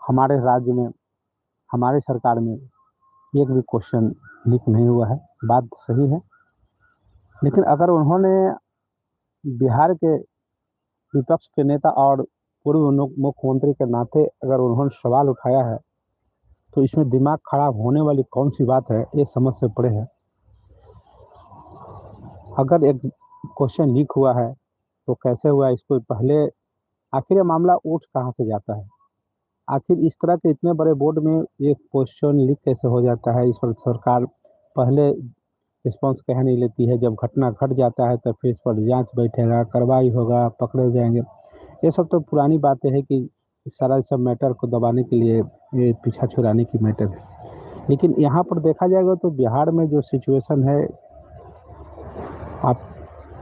हमारे राज्य में, हमारे सरकार में एक भी क्वेश्चन लीक नहीं हुआ है। बात सही है, लेकिन अगर उन्होंने बिहार के विपक्ष के नेता और पूर्व मुख्यमंत्री के नाते अगर उन्होंने सवाल उठाया है, तो इसमें दिमाग खराब होने वाली कौन सी बात है, ये समझ से परे है। अगर एक क्वेश्चन लीक हुआ है तो कैसे हुआ, इसको पहले आखिर ये मामला उठ कहाँ से जाता है, आखिर इस तरह के इतने बड़े बोर्ड में ये क्वेश्चन लीक कैसे हो जाता है। इस पर सरकार पहले रिस्पॉन्स कह नहीं लेती है। जब घटना घट जाता है तो फिर इस पर जांच बैठेगा, कार्रवाई होगा, पकड़े जाएंगे। ये सब तो पुरानी बातें है कि सारा सब मैटर को दबाने के लिए ये पीछा छुड़ाने की मैटर है। लेकिन यहाँ पर देखा जाएगा तो बिहार में जो सिचुएशन है, आप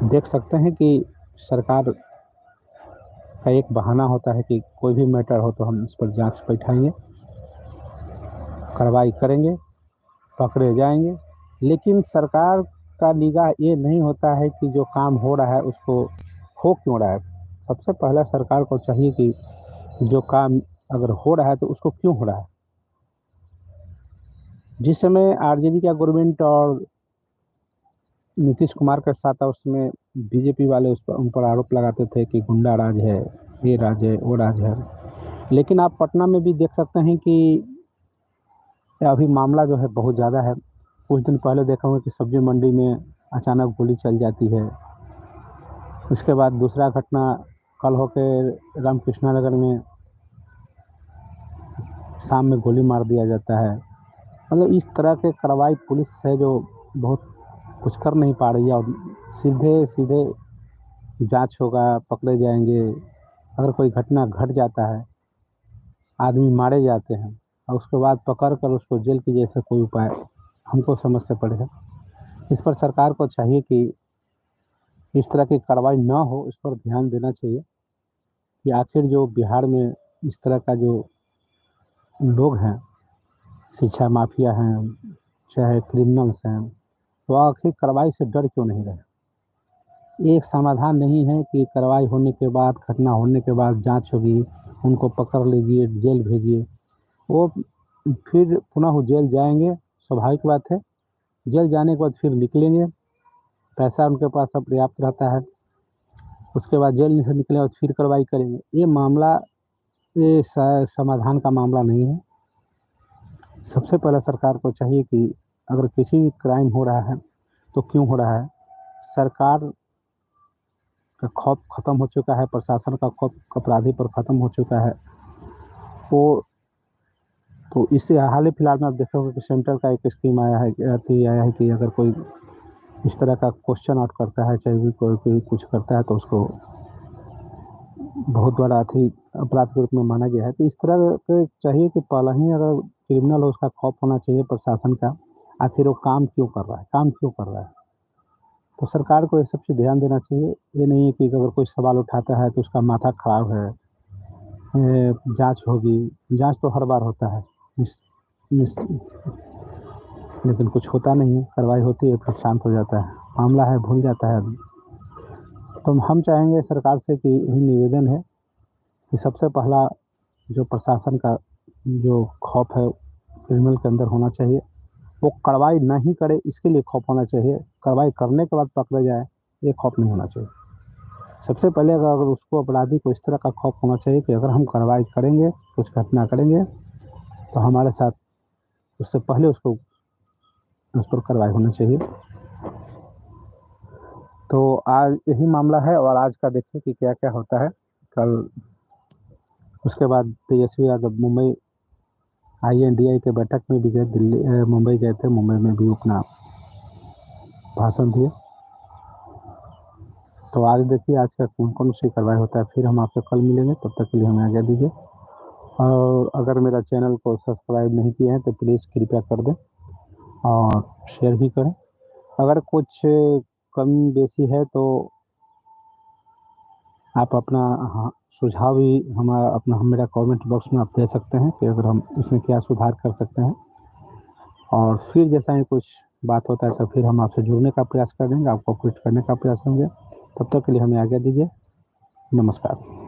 देख सकते हैं कि सरकार का एक बहाना होता है कि कोई भी मैटर हो तो हम इस पर जांच बैठाएंगे, कार्रवाई करेंगे, पकड़े जाएंगे। लेकिन सरकार का निगाह ये नहीं होता है कि जो काम हो रहा है उसको हो क्यों रहा है। सबसे पहले सरकार को चाहिए कि जो काम अगर हो रहा है तो उसको क्यों हो रहा है। जिस समय आरजेडी का गवर्नमेंट और नीतीश कुमार के साथ था, उसमें बीजेपी वाले उन पर आरोप लगाते थे कि गुंडा राज है, ये राज है, वो राज है। लेकिन आप पटना में भी देख सकते हैं कि अभी मामला जो है बहुत ज़्यादा है। कुछ दिन पहले देखा हूँ कि सब्जी मंडी में अचानक गोली चल जाती है। उसके बाद दूसरा घटना कल होके रामकृष्णा नगर में शाम में गोली मार दिया जाता है। मतलब इस तरह के कार्रवाई पुलिस है जो बहुत कुछ कर नहीं पा रही है, और सीधे सीधे जांच होगा, पकड़े जाएंगे। अगर कोई घटना घट जाता है, आदमी मारे जाते हैं, और उसके बाद पकड़ कर उसको जेल की जैसे कोई उपाय हमको समझ से पड़ेगा। इस पर सरकार को चाहिए कि इस तरह की कार्रवाई ना हो, इस पर ध्यान देना चाहिए कि आखिर जो बिहार में इस तरह का जो लोग हैं, शिक्षा माफिया हैं, चाहे क्रिमिनल्स हैं, तो आखिर कार्रवाई से डर क्यों नहीं रहे। एक समाधान नहीं है कि कार्रवाई होने के बाद, घटना होने के बाद जांच होगी, उनको पकड़ लीजिए, जेल भेजिए। वो फिर पुनः वो जेल जाएंगे, स्वाभाविक बात है। जेल जाने के बाद फिर निकलेंगे, पैसा उनके पास सब पर्याप्त रहता है। उसके बाद जेल से निकले और फिर कार्रवाई करेंगे। ये मामला ये समाधान का मामला नहीं है। सबसे पहले सरकार को चाहिए कि अगर किसी भी क्राइम हो रहा है तो क्यों हो रहा है। सरकार का खौफ खत्म हो चुका है, प्रशासन का खौफ अपराधी पर खत्म हो चुका है। वो तो इससे हाल ही फिलहाल में आप देखोगे कि सेंट्रल का एक स्कीम आया है कि अगर कोई इस तरह का क्वेश्चन आउट करता है, चाहे भी कोई कुछ करता है, तो उसको बहुत बड़ा अपराध के रूप में माना गया है। तो इस तरह के चाहिए कि पहला ही अगर क्रिमिनल हो उसका खौफ होना चाहिए प्रशासन का। आखिर वो काम क्यों कर रहा है, काम क्यों कर रहा है। तो सरकार को ये सब चीज़ ध्यान देना चाहिए। ये नहीं है कि अगर कोई सवाल उठाता है तो उसका माथा खराब है, जांच होगी। जांच तो हर बार होता है, लेकिन कुछ होता नहीं है। कार्रवाई होती है, फिर शांत हो जाता है, मामला है भूल जाता है आदमी। तो हम चाहेंगे सरकार से कि यही निवेदन है कि सबसे पहला जो प्रशासन का जो खौफ है क्रिमिनल के अंदर होना चाहिए। वो कार्रवाई नहीं करे इसके लिए खौफ होना चाहिए, कार्रवाई करने के बाद पकड़े जाए ये खौफ नहीं होना चाहिए। सबसे पहले अगर उसको अपराधी को इस तरह का खौफ होना चाहिए कि अगर हम कार्रवाई करेंगे, कुछ घटना करेंगे, तो हमारे साथ उससे पहले उसको उस पर कार्रवाई होनी चाहिए। तो आज यही मामला है, और आज का देखिए कि क्या क्या होता है। कल उसके बाद तेजस्वी यादव मुंबई INDI के बैठक में भी गए, मुंबई गए थे। मुंबई में भी अपना भाषण दिए। तो आज देखिए आज का कौन कौन सी कार्रवाई होता है। फिर हम आपसे कल मिलेंगे, तब तक के लिए हमें आज्ञा दीजिए। और अगर मेरा चैनल को सब्सक्राइब नहीं किए हैं तो प्लीज़ कृपया कर दें और शेयर भी करें। अगर कुछ कमी बेसी है तो आप अपना सुझाव भी मेरा कमेंट बॉक्स में आप दे सकते हैं कि अगर हम इसमें क्या सुधार कर सकते हैं। और फिर जैसा ही कुछ बात होता है तो फिर हम आपसे जुड़ने का प्रयास करेंगे, आपको कोऑपरेट करने का प्रयास करेंगे। तब तक के लिए हमें आज्ञा दीजिए। नमस्कार।